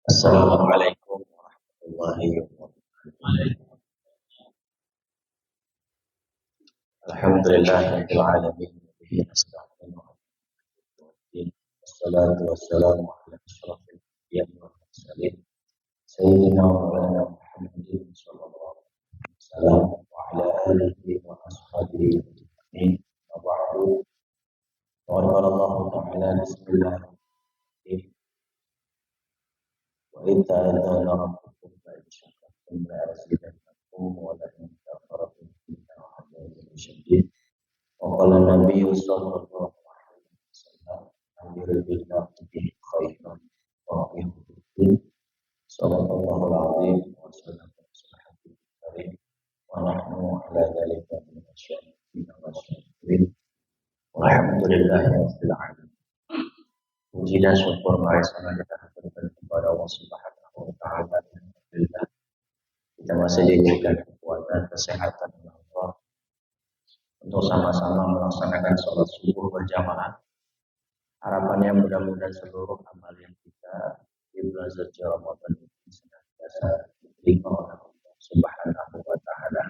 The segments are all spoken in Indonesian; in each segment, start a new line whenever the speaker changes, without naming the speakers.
Assalamualaikum warahmatullahi wabarakatuh. Alhamdulillahirabbil alamin bihi nasta'inu wassalatu wassalamu ala asyrafil anbiya'i wal mursalin sayyidina wa maulana Muhammadin sallallahu alaihi wasallam wa ala alihi wa ashabihi ajma'in wa ba'du. Qala Allah ta'ala bismillahirrahmanirrahim wa in ta'adzana rabbukum la in syakartum la azidannakum wa la in kafartum inna 'adzabi syadid. وقال النبي صلى الله عليه وسلم أمر بالله به خيرا وأطيعه بالدين صدق الله العظيم وسلم صحبه الكريم ونحن على ذلك من الشاهدين والشاكرين والحمد لله رب العالمين. Puji dan syukur mari sama kita haturkan kepada Allah Subhanahu wa taala. Alhamdulillah kita masih diberikan kekuatan, kesehatan oleh Allah untuk sama-sama melaksanakan sholat subuh berjamaah. Harapannya mudah-mudahan seluruh amal yang kita di bulan suci Ramadan ini senantiasa diterima oleh Allah Subhanahu wa taala.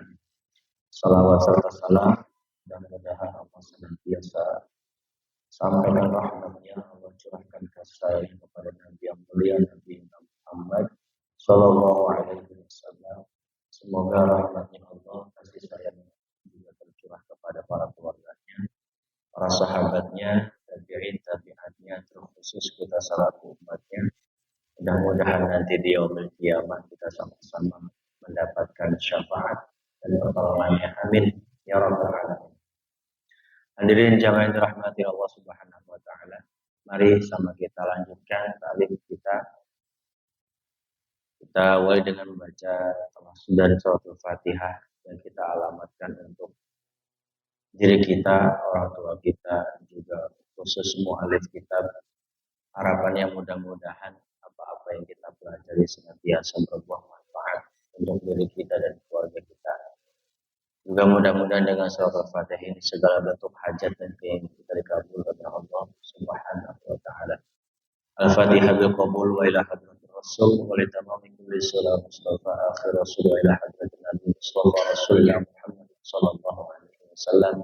Salawat serta salam mudah-mudahan Allah senantiasa sampaikan rahmatnya, Allah curahkan kasih sayang kepada Nabi yang mulia Nabi Muhammad sallallahu alaihi wasallam. Semoga rahmatnya Allah, kasih sayang juga tercurah kepada para keluarganya, para sahabatnya, tabi'atnya, terkhusus kita selaku umatnya. Mudah-mudahan nanti di yaumil qiyamah kita sama-sama mendapatkan syafaat dan pertolongannya. Amin ya rabbal alamin. Hadirin jamaah yang dirahmati Allah Subhanahu wa taala. Mari sama kita lanjutkan taklim kita. Kita awali dengan membaca tawassul dan suratul Fatihah yang kita alamatkan untuk diri kita, orang tua kita, juga khusus mu'alif kitab. Harapannya mudah-mudahan apa-apa yang kita pelajari senantiasa berbuah manfaat untuk diri kita dan keluarga kita. Juga mudah-mudahan dengan surat Al-Fatihah ini segala bentuk hajat dan keinginan kita dikabulkan oleh Allah Subhanahu wa taala. Al-Fatihah bil qabul wa ila hadratir Rasul wa li tamami kulli salam Mustafa akhir Rasul wa ila hadratin Nabi sallallahu alaihi wasallam Muhammad sallallahu alaihi wasallam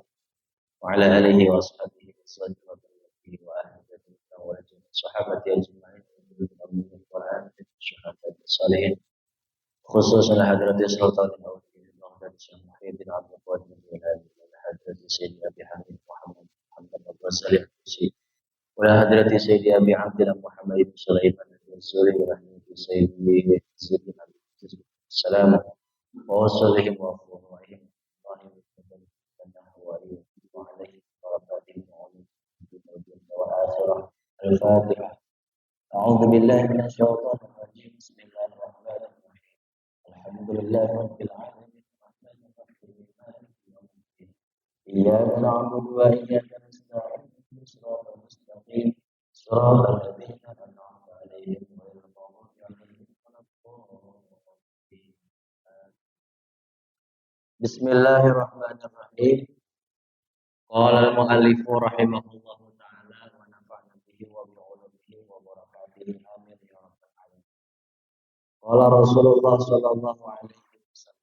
wa ala alihi wa ashabihi wa ahli wa sahabati ajma'in min al-Qur'an syuhada salihin khususan hadratil sultan dan Syekh Muhyiddin Abdul Qadir Jilani dan hadrati Sayyidi Abi Hamid Muhammad Al-Ghazali Al-Qusyi wa hadrati Sayyidi Abi Abdillah Muhammad bin Sulaiman Al-Suri wa hadrati Sayyidi Sayyidi Abi Salam wa wasallihim wa afwahihim wa alaihi wa barakatuh wa akhirah al-Fatihah. A'udzu billahi minasy syaithanir rajim. Bismillahirrahmanirrahim. Alhamdulillahi rabbil alamin. إياك نعبد وإياك نستعين صراط المستقيم صراط الذين أنعمت عليهم غير المغضوب عليهم ولا الضالين. بسم الله الرحمن الرحيم. قال المؤلف رحمه الله تعالى ونفعنا به وبعلومه وبركاته آمين يا رب العالمين. قال رسول الله صلى الله عليه وسلم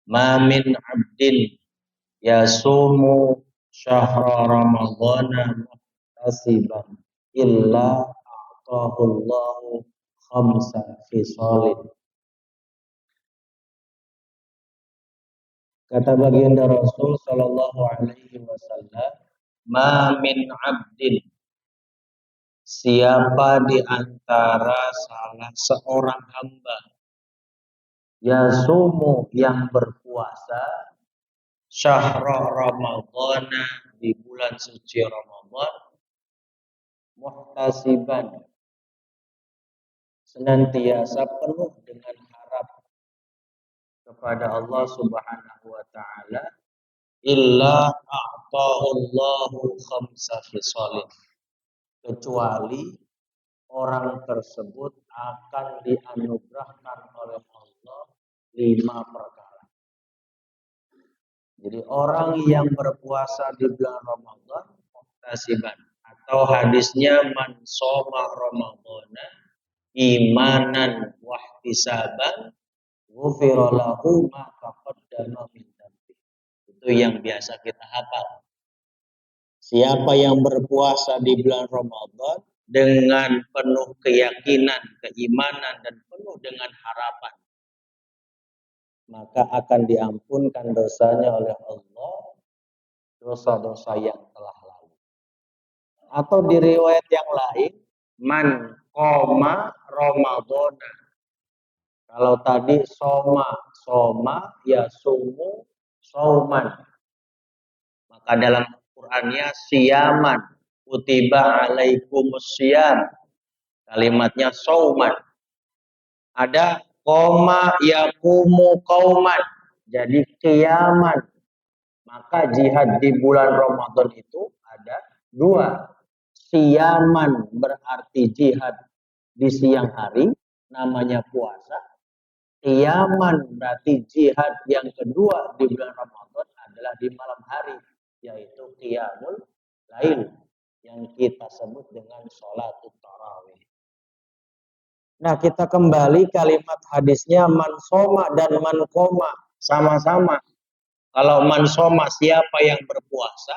ما من عبد يصوم شهر رمضان محتسبا إلا أعطاه الله خمس خصال. Kata baginda Rasul sallallahu alaihi wasallam, ma min abdin, siapa di antara salah seorang hamba, yasumu yang berpuasa, syahra ramadhana di bulan suci Ramadan, muhtasiban senantiasa penuh dengan harap kepada Allah Subhanahu wa taala, illa a'tahullahu khamsa khisalin, kecuali orang tersebut akan dianugerahkan oleh Allah 5 perkara. Jadi orang yang berpuasa di bulan Ramadan muhtasiban, atau hadisnya man shoma ramadhana imanan wahtisaban ghufira lahu ma taqaddama min dhanbi. Itu yang biasa kita hafal. Siapa yang berpuasa di bulan Ramadan dengan penuh keyakinan, keimanan, dan penuh dengan harapan, maka akan diampunkan dosanya oleh Allah, dosa-dosa yang telah lalu. Atau di riwayat yang lain, man qoma Ramadana. Kalau tadi soma ya sumu sauman. Maka dalam Qur'annya siyaman, kutiba alaikumus siyam. Kalimatnya sauman. Ada koma yakumu kauman. Jadi kiaman. Maka jihad di bulan Ramadan itu ada dua. Siyaman berarti jihad di siang hari, namanya puasa. Kiaman berarti jihad yang kedua di bulan Ramadan adalah di malam hari, yaitu qiyamul lail yang kita sebut dengan sholatul tarawih. Nah, kita kembali kalimat hadisnya man soma dan man koma sama-sama. Kalau man soma siapa yang berpuasa,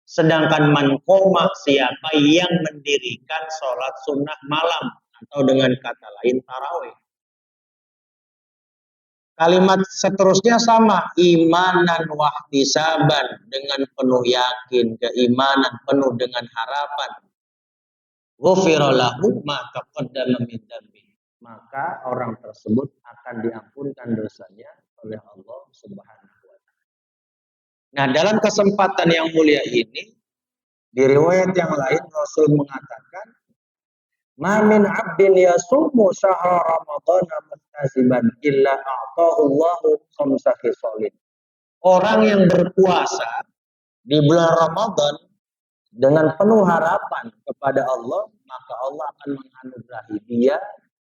sedangkan man koma siapa yang mendirikan sholat sunnah malam atau dengan kata lain tarawih. Kalimat seterusnya sama, imanan wahtisaban, dengan penuh yakin, keimanan penuh dengan harapan. Ghufira lahu ma taqaddama min dhanbi. Maka orang tersebut akan diampunkan dosanya oleh Allah Subhanahu wa taala. Nah, dalam kesempatan yang mulia ini, di riwayat yang lain Rasul mengatakan, ma min 'abdin yasumu syahra ramadhana muhtasiban illa a'tahu Allahu khamsa khisalin. Orang yang berpuasa di bulan Ramadan dengan penuh harapan kepada Allah, maka Allah akan menganugerahi dia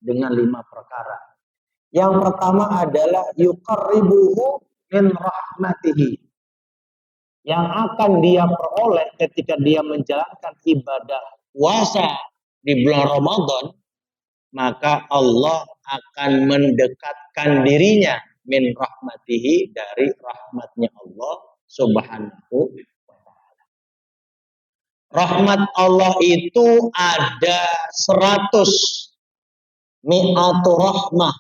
dengan 5 perkara. Yang pertama adalah yuqarribuhu min rahmatihi. Yang akan dia peroleh ketika dia menjalankan ibadah puasa di bulan Ramadan, maka Allah akan mendekatkan dirinya min rahmatihi, dari rahmatnya Allah Subhanahu wa ta'ala. Rahmat Allah itu ada 100 mi'atu rahmah.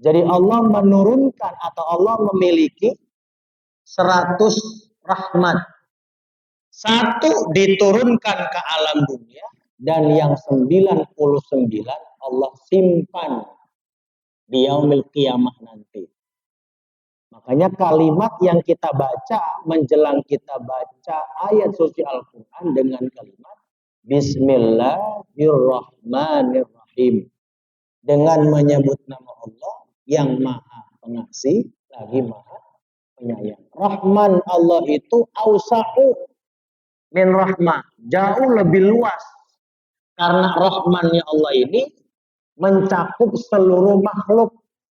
Jadi Allah menurunkan atau Allah memiliki 100 rahmat. 1 diturunkan ke alam dunia, dan yang 99 Allah simpan di yaumil qiyamah nanti. Makanya kalimat yang kita baca menjelang kita baca ayat suci Al-Quran dengan kalimat Bismillahirrahmanirrahim, dengan menyebut nama Allah yang maha pengasih lagi maha penyayang. Rahman Allah itu ausa'u min rahmah, jauh lebih luas, karena rahmannya Allah ini mencakup seluruh makhluk,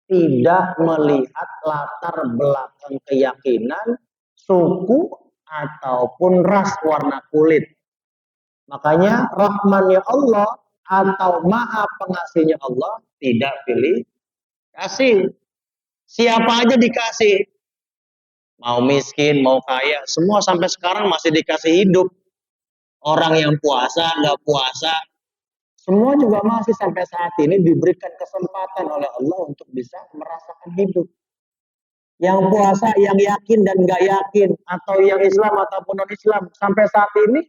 tidak melihat latar belakang keyakinan, suku, ataupun ras warna kulit. Makanya rahmannya Allah atau maha pengasihnya Allah tidak pilih kasih. Siapa aja dikasih. Mau miskin, mau kaya, semua sampai sekarang masih dikasih hidup. Orang yang puasa, nggak puasa, semua juga masih sampai saat ini diberikan kesempatan oleh Allah untuk bisa merasakan hidup. Yang puasa, yang yakin dan nggak yakin, atau yang Islam ataupun non-Islam, sampai saat ini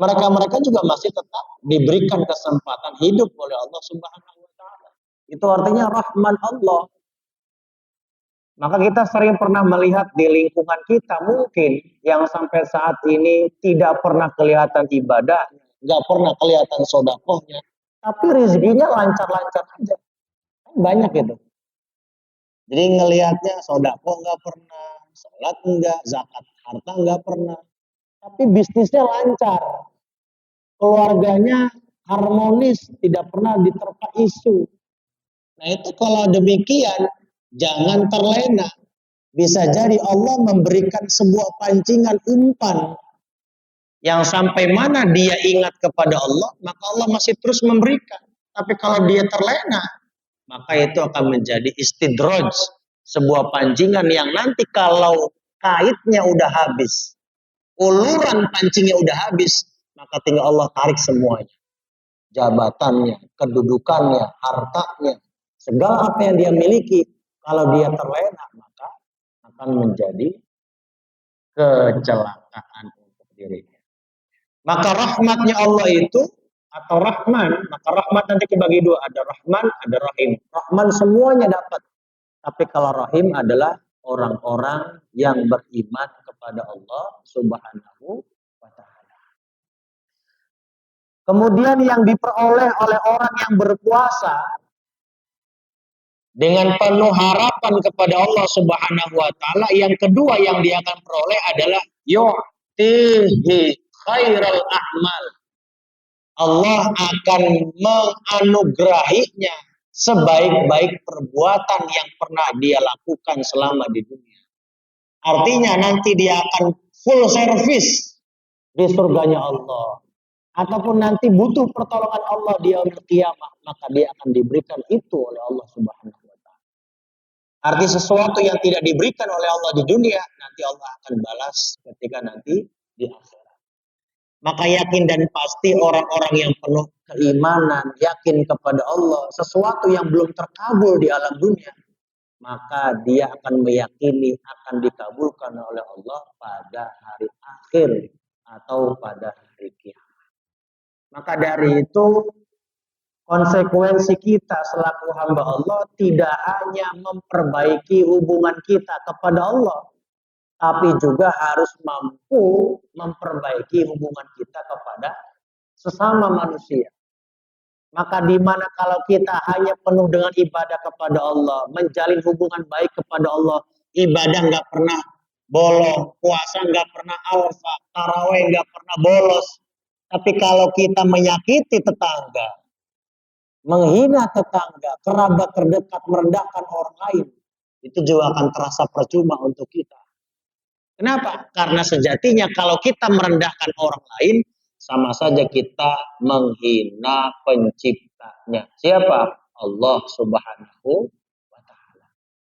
mereka juga masih tetap diberikan kesempatan hidup oleh Allah Subhanahu wa taala. Itu artinya rahman Allah. Maka kita sering pernah melihat di lingkungan kita mungkin yang sampai saat ini tidak pernah kelihatan ibadahnya, nggak pernah kelihatan sodakohnya, tapi rezekinya lancar-lancar aja. Banyak itu. Jadi ngelihatnya sodakoh nggak pernah, sholat enggak, zakat harta nggak pernah, tapi bisnisnya lancar, keluarganya harmonis, tidak pernah diterpa isu. Nah itu kalau demikian, jangan terlena. Bisa jadi Allah memberikan sebuah pancingan umpan yang sampai mana dia ingat kepada Allah, maka Allah masih terus memberikan.
Tapi kalau dia terlena, maka itu akan menjadi istidraj, sebuah pancingan yang nanti kalau kaitnya udah habis, uluran pancingnya udah habis, maka tinggal Allah tarik semuanya. Jabatannya, kedudukannya, hartanya, segala apa yang dia miliki, kalau dia terlena, maka akan menjadi kecelakaan untuk dirinya. Maka rahmatnya Allah itu, atau Rahman, maka rahmat nanti dibagi dua, ada Rahman, ada Rahim. Rahman semuanya dapat, tapi kalau Rahim adalah orang-orang yang beriman kepada Allah Subhanahu wa Ta'ala. Kemudian yang diperoleh oleh orang yang berpuasa dengan penuh harapan kepada Allah Subhanahu wa Ta'ala, yang kedua yang dia akan peroleh adalah yu'tihi khairal a'mal. Allah akan menganugerahinya sebaik-baik perbuatan yang pernah dia lakukan selama di dunia. Artinya nanti dia akan full service di surganya Allah. Ataupun nanti butuh pertolongan Allah di yaumil qiyamah, maka dia akan diberikan itu oleh Allah Subhanahu wa Ta'ala. Arti sesuatu yang tidak diberikan oleh Allah di dunia, nanti Allah akan balas ketika nanti di akhirat. Maka yakin dan pasti orang-orang yang penuh keimanan, yakin kepada Allah, sesuatu yang belum terkabul di alam dunia, maka dia akan meyakini akan dikabulkan oleh Allah pada hari akhir atau pada hari kiamat. Maka dari itu, konsekuensi kita selaku hamba Allah tidak hanya memperbaiki hubungan kita kepada Allah, tapi juga harus mampu memperbaiki hubungan kita kepada sesama manusia. Maka di mana kalau kita hanya penuh dengan ibadah kepada Allah, menjalin hubungan baik kepada Allah, ibadah nggak pernah bolong, puasa nggak pernah alfa, taraweh nggak pernah bolos. Tapi kalau kita menyakiti tetangga, menghina tetangga, kerabat terdekat, merendahkan orang lain, itu juga akan terasa percuma untuk kita. Kenapa? Karena sejatinya kalau kita merendahkan orang lain, sama saja kita menghina penciptanya. Siapa? Allah Subhanahu wa Ta'ala.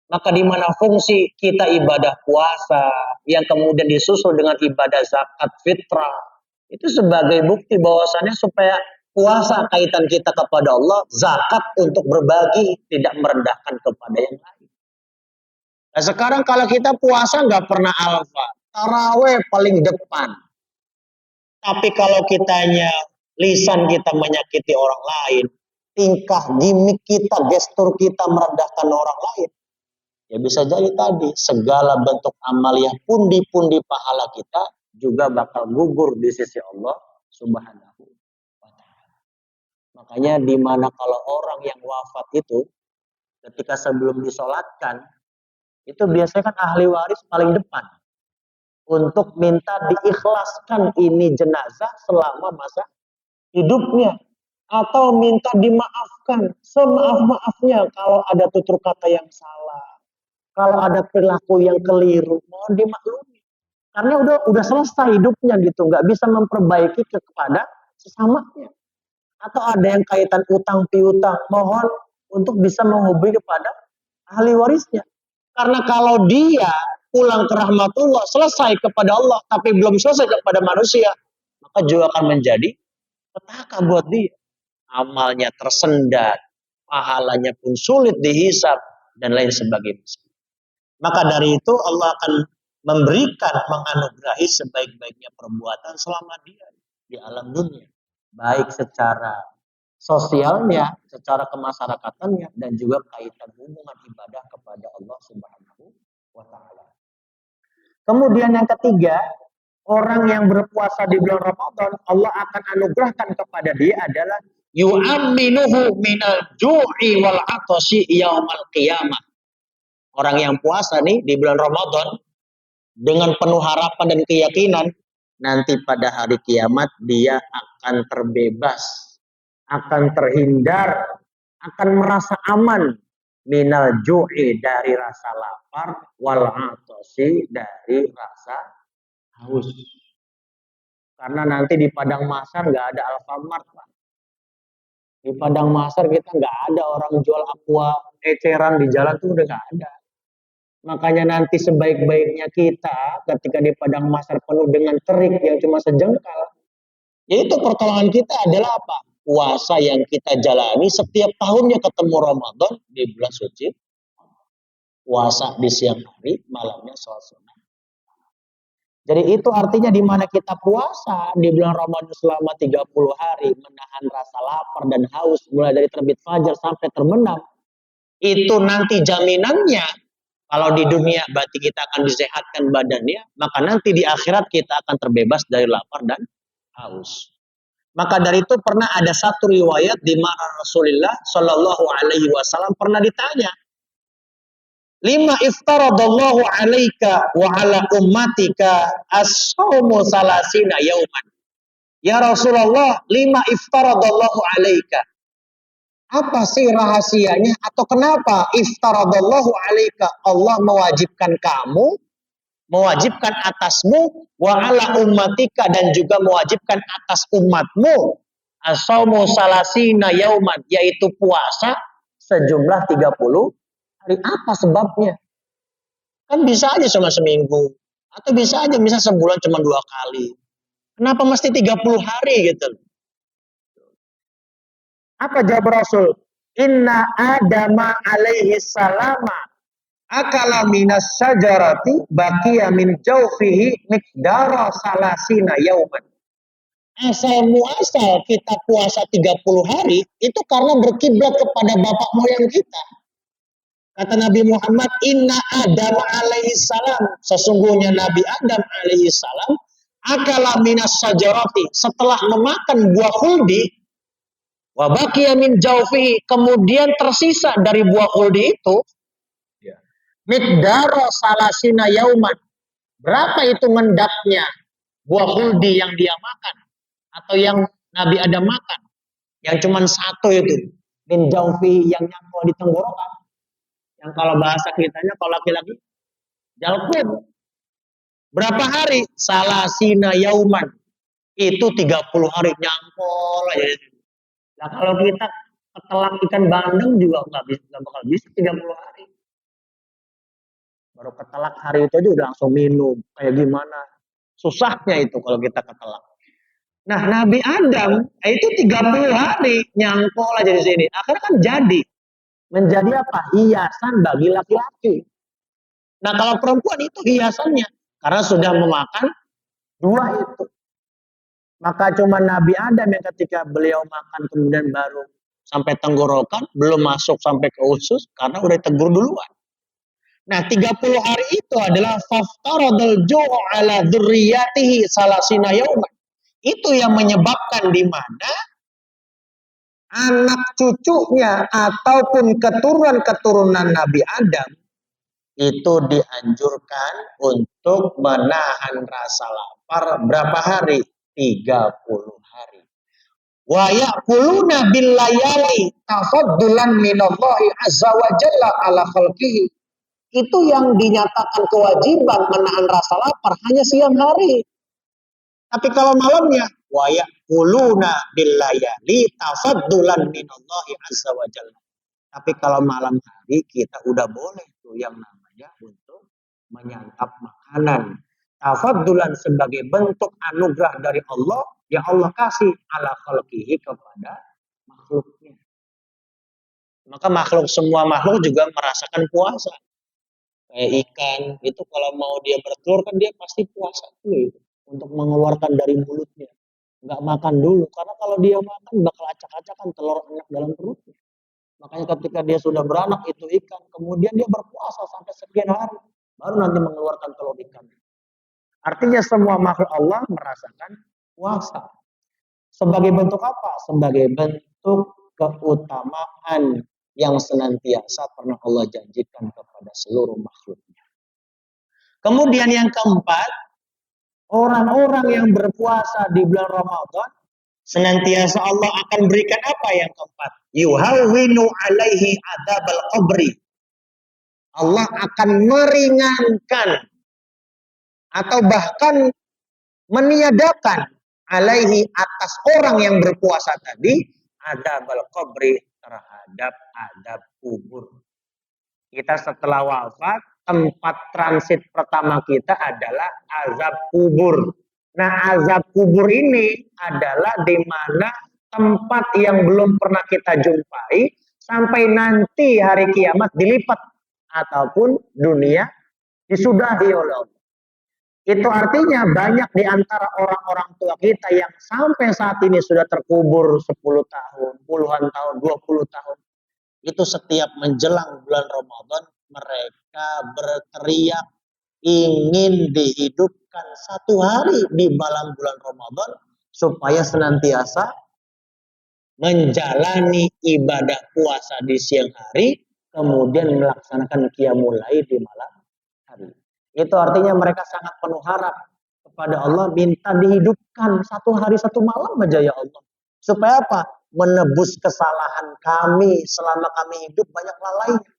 Maka di mana fungsi kita ibadah puasa yang kemudian disusul dengan ibadah zakat fitrah, itu sebagai bukti bahwasannya supaya puasa kaitan kita kepada Allah, zakat untuk berbagi, tidak merendahkan kepada yang lain. Nah sekarang kalau kita puasa nggak pernah alfa, taraweh paling depan. Tapi kalau kitanya lisan kita menyakiti orang lain, tingkah gimmick kita, gestur kita merendahkan orang lain, ya bisa jadi tadi segala bentuk amaliyah pundi-pundi pahala kita juga bakal gugur di sisi Allah Subhanahu wa Ta'ala. Makanya di mana kalau orang yang wafat itu ketika sebelum disolatkan, itu biasanya kan ahli waris paling depan untuk minta diikhlaskan ini jenazah selama masa hidupnya, atau minta dimaafkan semaaf-maafnya kalau ada tutur kata yang salah, kalau ada perilaku yang keliru, mohon dimaklumi. Karena udah selesai hidupnya gitu, nggak bisa memperbaiki kepada sesamanya. Atau ada yang kaitan utang piutang, mohon untuk bisa menghubungi kepada ahli warisnya. Karena kalau dia pulang ke rahmatullah, selesai kepada Allah, tapi belum selesai kepada manusia, maka juga akan menjadi petaka buat dia. Amalnya tersendat, pahalanya pun sulit dihisap, dan lain sebagainya. Maka dari itu Allah akan memberikan, menganugerahi sebaik-baiknya perbuatan selama dia di alam dunia. Baik secara sosialnya, secara kemasyarakatannya, dan juga kaitan hubungan ibadah kepada Allah Subhanahu wa Ta'ala. Kemudian yang ketiga, orang yang berpuasa di bulan Ramadan, Allah akan anugerahkan kepada dia adalah yu'amminuhu minal ju'i wal atasi yaumal qiyamah. Orang yang puasa nih di bulan Ramadan dengan penuh harapan dan keyakinan, nanti pada hari kiamat dia akan terbebas, akan terhindar, akan merasa aman minal ju'i dari rasa lapar, wal atasi dari rasa haus. Karena nanti di padang mahsyar nggak ada Alfamart, Pak. Di Padang Mahsar kita nggak ada orang jual aqua eceran di jalan tuh udah nggak ada. Makanya nanti sebaik-baiknya kita ketika di Padang Mahsar penuh dengan terik yang cuma sejengkal, yaitu pertolongan kita adalah apa? Puasa yang kita jalani setiap tahunnya ketemu Ramadan di bulan suci. Puasa di siang hari, malamnya sholat sunnah. Jadi itu artinya di mana kita puasa di bulan Ramadan selama 30 hari, menahan rasa lapar dan haus mulai dari terbit fajar sampai terbenam. Itu nanti jaminannya kalau di dunia berarti kita akan disehatkan badannya, maka nanti di akhirat kita akan terbebas dari lapar dan haus. Maka dari itu pernah ada satu riwayat di mana Rasulullah Shallallahu Alaihi Wasallam pernah ditanya, lima iftaradallahu alaika wa ala ummatika as-saumu salasina yauman. Ya Rasulullah, lima iftaradallahu alaika. Apa sih rahasianya atau kenapa iftaradallahu alaika, Allah mewajibkan kamu, mewajibkan atasmu, wa ala ummatika, dan juga mewajibkan atas umatmu as-saumu salasina yauman, yaitu puasa sejumlah 30 hari. Apa sebabnya? Kan bisa aja cuma seminggu, atau bisa aja bisa sebulan cuma 2 kali. Kenapa mesti 30 hari gitu? Apa jawab Rasul? Inna Adama alaihi salama akala minas syajarati baqiya min jawfihi miqdara salasina yauman. Asal muasal kita puasa 30 hari itu karena berkiblat kepada bapak moyang kita. Kata Nabi Muhammad, inna Adam alaihi salam, sesungguhnya Nabi Adam alaihi salam akala minas syajarati, setelah memakan buah khuldi, wa baqiya min jawfihi, kemudian tersisa dari buah khuldi itu miqdara salasina yauman. Berapa itu ngendapnya buah khuldi yang dia makan atau yang Nabi Adam makan? Yang cuma satu itu, min jawfihi, yang nyangkut di tenggorokan. Yang kalau bahasa kitanya kalau laki-laki jalkun. Berapa hari? Salasina yauman. Itu 30 hari nyangkol aja. Nah kalau kita ketelak ikan bandeng juga nggak bakal bisa 30 hari. Baru ketelak hari itu aja udah langsung minum. Kayak gimana? Susahnya itu kalau kita ketelak. Nah Nabi Adam itu 30 hari nyangkol aja di sini. Akhirnya kan jadi. Menjadi apa? Hiasan bagi laki-laki. Nah kalau perempuan itu hiasannya karena sudah memakan dua itu. Maka cuma Nabi Adam yang ketika beliau makan kemudian baru sampai tenggorokan, belum masuk sampai ke usus karena udah tegur duluan. Nah 30 hari itu adalah faftaradal ju'u ala dzurriyyatihi salasina yauman. Itu yang menyebabkan di mana anak cucunya ataupun keturunan-keturunan Nabi Adam itu dianjurkan untuk menahan rasa lapar berapa hari? 30 hari. Wa ya'kuluna bil layali tafaddulan minallahi azza wa jalla ala khalqihi. Itu yang dinyatakan kewajiban menahan rasa lapar hanya siang hari. Tapi kalau malamnya wa ya'kuluna bil layali tafaddulan minallahi azza wa jalla. Tapi kalau malam hari kita udah boleh tuh yang namanya untuk menyantap makanan. Tafaddulan sebagai bentuk anugerah dari Allah yang Allah kasih ala khalqihi kepada makhluknya. Maka makhluk, semua makhluk juga merasakan puasa. Kayak ikan itu kalau mau dia bertelur kan dia pasti puasa dulu untuk mengeluarkan dari mulutnya. Nggak makan dulu karena kalau dia makan bakal acak-acakan telur anak dalam perutnya. Makanya ketika dia sudah beranak itu ikan, kemudian dia berpuasa sampai sekian hari, baru nanti mengeluarkan telur ikan. Artinya semua makhluk Allah merasakan puasa. Sebagai bentuk apa? Sebagai bentuk keutamaan yang senantiasa pernah Allah janjikan kepada seluruh makhluknya. Kemudian yang keempat, orang-orang yang berpuasa di bulan Ramadan senantiasa Allah akan berikan apa yang keempat? Yuhawwinu alaihi adzabal qabri. Allah akan meringankan atau bahkan meniadakan alaihi atas orang yang berpuasa tadi adzabal qabri, terhadap adab kubur. Kita setelah wafat, tempat transit pertama kita adalah azab kubur. Nah, azab kubur ini adalah di mana tempat yang belum pernah kita jumpai sampai nanti hari kiamat dilipat ataupun dunia disudahi oleh Allah. Itu artinya banyak di antara orang-orang tua kita yang sampai saat ini sudah terkubur 10 tahun, puluhan tahun, 20 tahun. Itu setiap menjelang bulan Ramadan mereka berteriak ingin dihidupkan satu hari di malam bulan Ramadan supaya senantiasa menjalani ibadah puasa di siang hari, kemudian melaksanakan qiyamul lail di malam hari. Itu artinya mereka sangat penuh harap kepada Allah, minta dihidupkan satu hari satu malam aja ya Allah. Supaya apa? Menebus kesalahan kami selama kami hidup banyak lalainya.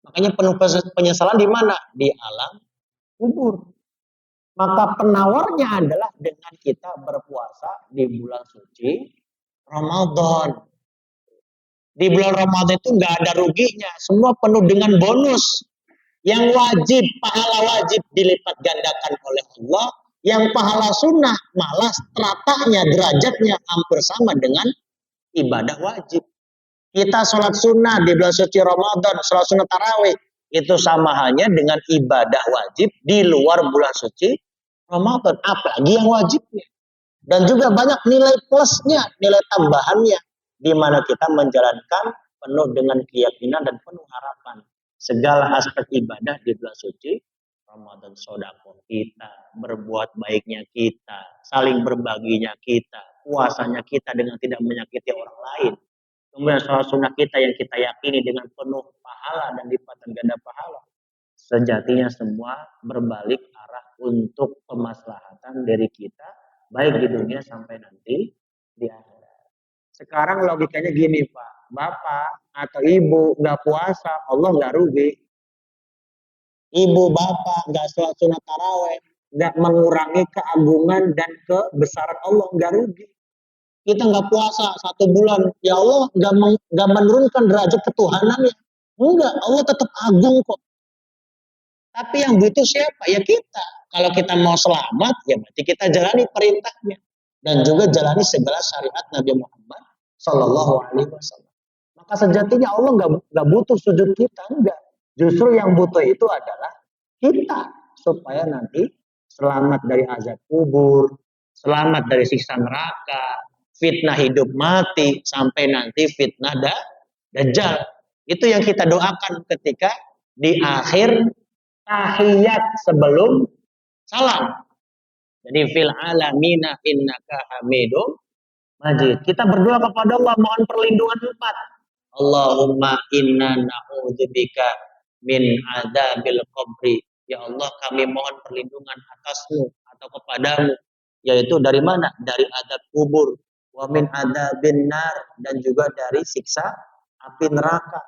Makanya penuh penyesalan di mana? Di alam kubur. Maka penawarnya adalah dengan kita berpuasa di bulan suci Ramadan. Di bulan Ramadan itu nggak ada ruginya, semua penuh dengan bonus. Yang wajib, pahala wajib dilipat gandakan oleh Allah. Yang pahala sunnah malah stratanya, derajatnya hampir sama dengan ibadah wajib. Kita sholat sunnah di bulan suci Ramadan, sholat sunnah tarawih, itu sama hanya dengan ibadah wajib di luar bulan suci Ramadan. Apalagi yang wajibnya. Dan juga banyak nilai plusnya, nilai tambahannya, di mana kita menjalankan penuh dengan keyakinan dan penuh harapan. Segala aspek ibadah di bulan suci Ramadan, sedekah kita, berbuat baiknya kita, saling berbaginya kita, puasanya kita dengan tidak menyakiti orang lain. Kemudian sholat sunnah kita yang kita yakini dengan penuh pahala dan lipatan ganda pahala. Sejatinya semua berbalik arah untuk kemaslahatan dari kita, baik di dunia sampai nanti di akhirat. Sekarang logikanya gini Pak, Bapak atau Ibu nggak puasa, Allah nggak rugi. Ibu Bapak nggak sholat sunnah taraweh, nggak mengurangi keagungan dan kebesaran Allah, nggak rugi. Kita nggak puasa 1 bulan, ya Allah nggak menurunkan derajat ketuhanannya. Enggak, Allah tetap agung kok. Tapi yang butuh siapa? Ya kita. Kalau kita mau selamat, ya berarti kita jalani perintahnya. Dan juga jalani segala syariat Nabi Muhammad Sallallahu Alaihi Wasallam. Maka sejatinya Allah nggak butuh sujud kita, enggak. Justru yang butuh itu adalah kita. Supaya nanti selamat dari azab kubur, selamat dari siksa neraka, fitnah hidup mati, sampai nanti fitnah dajjal. Itu yang kita doakan ketika di akhir tahiyat sebelum salam. Jadi fil alamina innaka hamidum majid. Kita berdoa kepada Allah mohon perlindungan 4. Allahumma inna na'udzubika min adzabil qabri. Ya Allah, kami mohon perlindungan atasmu atau kepadamu, yaitu dari mana? Dari adab kubur, wa min adzabin nar, dan juga dari siksa api neraka,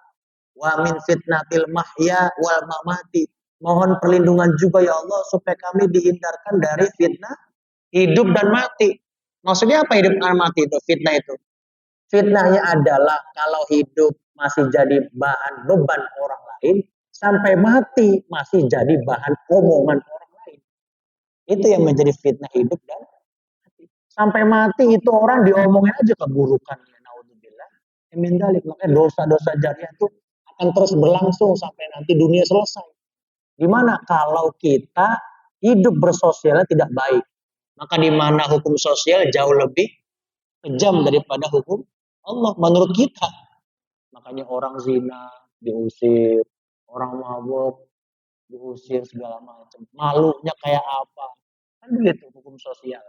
wa min fitnatil mahya wal mamati. Mohon perlindungan juga ya Allah supaya kami dihindarkan dari fitnah hidup dan mati. Maksudnya apa hidup dan mati itu? Fitnah itu. Fitnahnya adalah kalau hidup masih jadi bahan beban orang lain, sampai mati masih jadi bahan omongan orang lain. Itu yang menjadi fitnah hidup dan mati. Sampai mati itu orang diomongin aja keburukannya. Naudzubillah. Makanya dosa-dosa jariah itu akan terus berlangsung sampai nanti dunia selesai. Di mana kalau kita hidup bersosialnya tidak baik, maka di mana hukum sosial jauh lebih kejam daripada hukum Allah menurut kita. Makanya orang zina diusir, orang mabuk diusir segala macam. Malunya kayak apa? Kan begitu hukum sosial.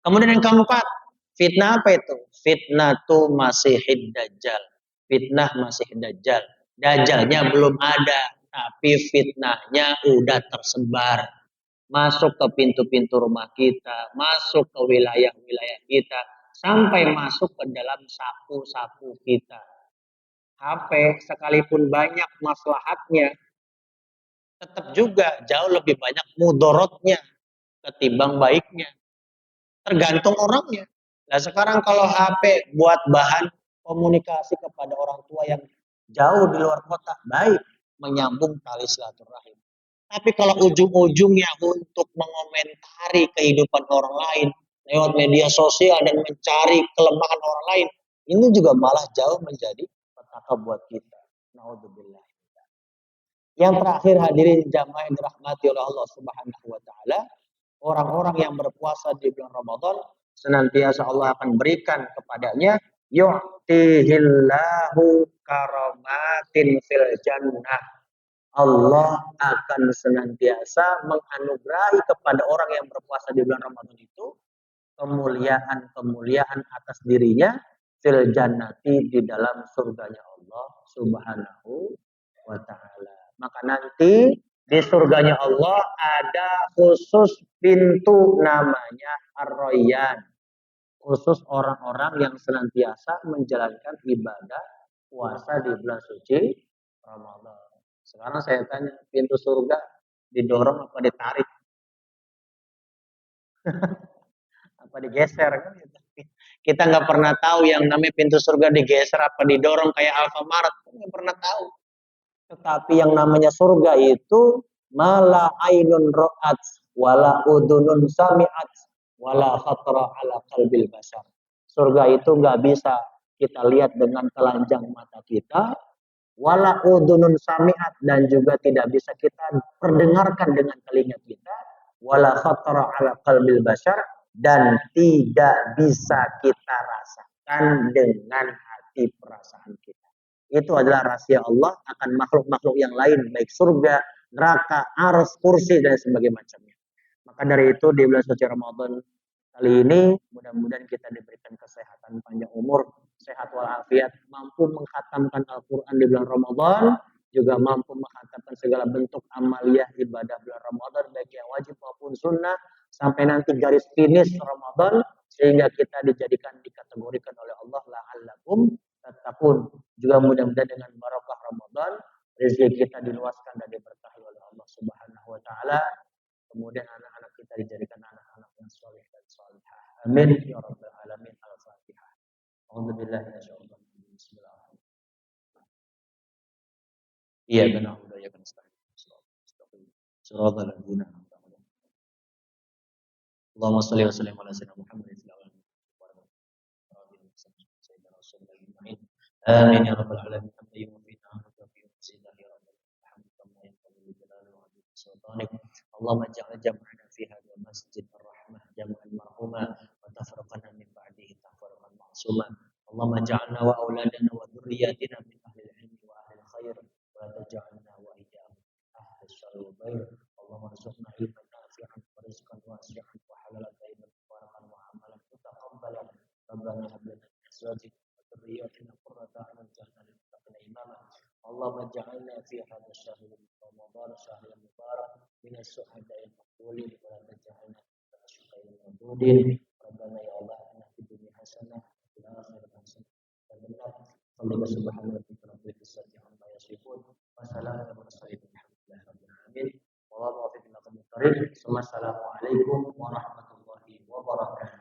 Kemudian yang keempat, fitnah apa itu? Fitnah tuh masih dajjal. Fitnah masih dajjal. Dajjalnya belum ada, tapi fitnahnya udah tersebar. Masuk ke pintu-pintu rumah kita, masuk ke wilayah-wilayah kita, sampai masuk ke dalam saku-saku kita. HP sekalipun banyak maslahatnya, tetap juga jauh lebih banyak mudorotnya ketimbang baiknya. Tergantung orangnya. Nah sekarang kalau HP buat bahan komunikasi kepada orang tua yang jauh di luar kota, baik menyambung tali silaturahim. Tapi kalau ujung-ujungnya untuk mengomentari kehidupan orang lain lewat media sosial dan mencari kelemahan orang lain, ini juga malah jauh menjadi petaka buat kita. Naudzubillah. Yang terakhir hadirin jamaah yang dirahmati oleh Allah Subhanahu wa taala, orang-orang yang berpuasa di bulan Ramadan senantiasa Allah akan berikan kepadanya yu'tihillahu karamatin fil jannah. Allah akan senantiasa menganugerahi kepada orang yang berpuasa di bulan Ramadan itu kemuliaan-kemuliaan atas dirinya fil jannati di dalam surganya Allah Subhanahu wa taala. Maka nanti di surganya Allah ada khusus pintu namanya Ar-Rayyan. Khusus orang-orang yang senantiasa menjalankan ibadah puasa di bulan suci Ramadan. Sekarang saya tanya, pintu surga didorong apa ditarik? Apa digeser kan gitu. Kita nggak pernah tahu yang namanya pintu surga digeser apa didorong kayak Alfamart, nggak pernah tahu. Tetapi yang namanya surga itu mala ainun ro'at wala udunun sami'at wala khatra ala qalbil basar. Surga itu nggak bisa kita lihat dengan telanjang mata kita, wala udunun sami'at dan juga tidak bisa kita perdengarkan dengan telinga kita, wala khatra ala qalbil basar dan tidak bisa kita rasakan dengan hati perasaan kita. Itu adalah rahasia Allah akan makhluk-makhluk yang lain, baik surga, neraka, ars, kursi, dan sebagainya macamnya. Maka dari itu di bulan suci Ramadan kali ini, mudah-mudahan kita diberikan kesehatan panjang umur, sehat walafiat, mampu menghatamkan Al-Quran di bulan Ramadan, juga mampu menghatamkan segala bentuk amaliyah ibadah bulan Ramadan, baik yang wajib maupun sunnah, sampai nanti garis finish Ramadan, sehingga kita dijadikan, dikategorikan oleh Allah la'allakum tattaqun. Juga mudah-mudahan dengan barokah Ramadan, rezeki kita diluaskan dan diberkahi oleh Allah Subhanahu wa taala. Kemudian anak-anak kita dijadikan anak-anak yang saleh dan salihah. Amin ya rabbal alamin. Al-Fatihah. Alhamdulillah insyaallah. Bismillahirrahmanirrahim. Iya benar udah ya kan Shiratal ladzina an'amta alaihim. Allahumma shalli wa sallim ala sayyidina Muhammad آمين يا رب العالمين. اللهم فينا عنك في مسجد يا رب الحمد كما ينبغي لجلال وعظيم سلطانك. اللهم اجعل جمعنا في هذا المسجد الرحمة جمعا مرحوما وتفرقنا من بعده تفرقا معصوما. اللهم اجعلنا وأولادنا وذرياتنا من أهل العلم وأهل الخير ولا تجعلنا وإياهم أهل الشر والضير. اللهم ارزقنا علما نافعا ورزقا واسعا وحلالا طيبا مباركا وعملا متقبلا. ربنا هب لنا من أزواجنا وذرياتنا قرة أعين واجعلنا للمتقين إماما. اللهم اجعلنا في هذا الشهر رمضان شهر مبارك من الشهداء المقبولين ولا تجعلنا من الأشقياء المردودين. ربنا يا الله آتنا في الدنيا حسنة وفي الآخرة حسنة وقنا عذاب النار. سبحان ربك رب العزة عما يصفون وسلام على المرسلين والحمد لله رب العالمين. والله موفق لكم الطريق. ثم السلام عليكم ورحمة الله وبركاته.